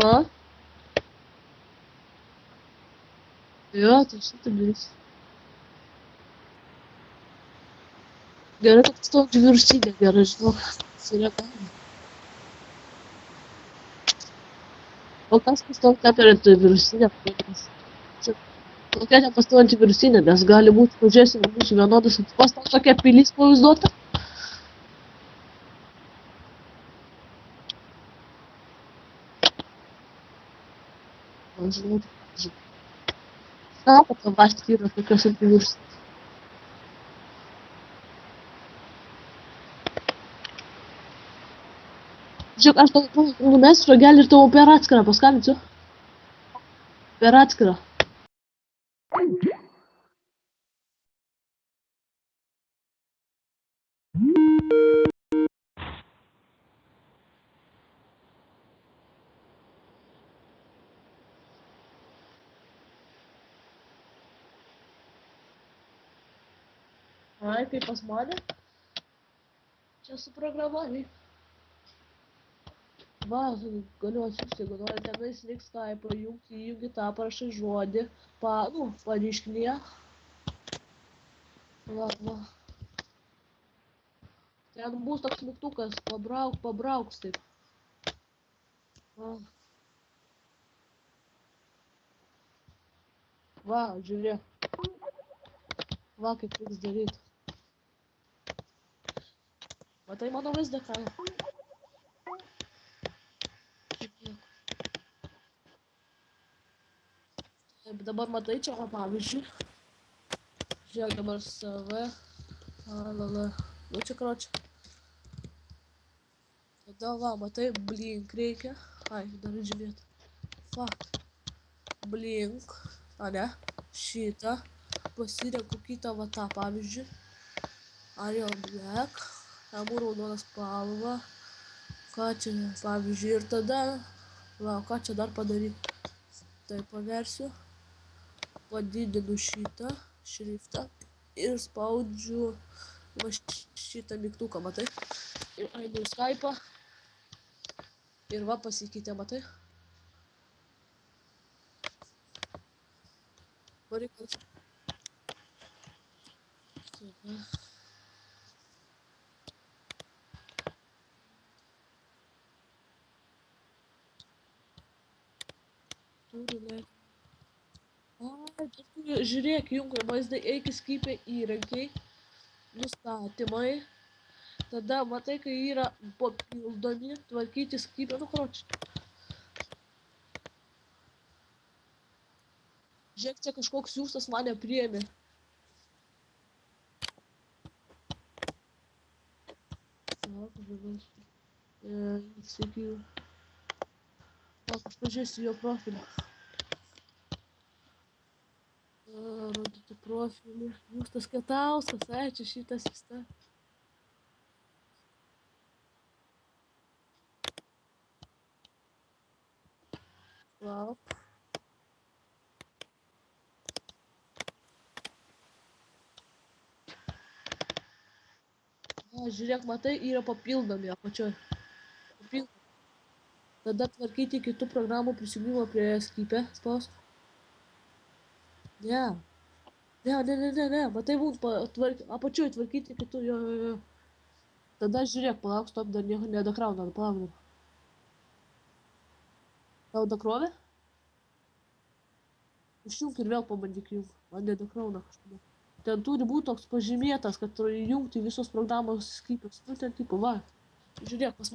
Aha. Jo, tai šitą darysiu. Gerai, kad stovi virusinė, gerai, žinok. Sureagavimo. O kas pastovi tą virusinę pradės? Kokia ten pastovi virusinė, nes gali būti, pažiūrėsim, mūsų vienodas, pastovi tokia pilis pavaizduota. Žinau, kad tam vasti yra tokios antivirusinės. Žiūrėk, aš tau numesiu ragelį ir tavo per atskirą paskambinsiu. Per atskirą. Ai, kaip pas mane. Čia su programavai. Va, galiu atsiųsti, jeigu nori tenais lyg Skype, įjungi tą, parašai žodį, paryškinėje. Va. Ten bus toks mygtukas, pabrauks taip. Va, žiūrėk. Va, kaip reiks daryti. Matai mano vaizdą ekraną? Taip, dabar matai čia, pavyzdžiui. Žiūrėk dabar save. Nu čia karočią. Tada va, matai, blink reikia. Ai, dar žiūrėt. Fuck. Blink. A ne? Šitą. Pasirenku kitą va tą, pavyzdžiui. Arial Black. Tamu raudoną spalvą. Ką čia, pavyzdžiui, ir tada. Va, ką čia dar padaryti? Tai paversiu. Padidinu šitą šriftą ir spaudžiu va šitą mygtuką, matai? Ir einu į Skype'ą. Ir va pasikeitė, matai? Variklas. Turime. Žiūrėk, jungai vaizdą, eik į Skype įrankiai, nustatymai. Tada matai, kai yra papildomi, tvarkyti Skype, nu karočią. Žiūrėk, čia kažkoks siūstas mane priėmė. Sakyk. Aš pažiūrėsiu jo profilį. Rodyti profilį. Justas Katauskas, ai, čia šitas vyksta. Wow. Žiūrėk, matai, yra papildomi apačioj. Tada tvarkyti kitų programų prisijungimą prie Skype spausk. Ne, matai, apačioj tvarkyti kitų, jo. Tada žiūrėk, palauk, stop, dar nieko nedakrauna, palauk. Tau dakrovė? Išjunk ir vėl pabandyk jung, man nedakrauna kažkodėl. Ten turi būti toks pažymėtas, kad įjungti visos programos Skype'as, nu ten tipo, va. Žiūrėk, pas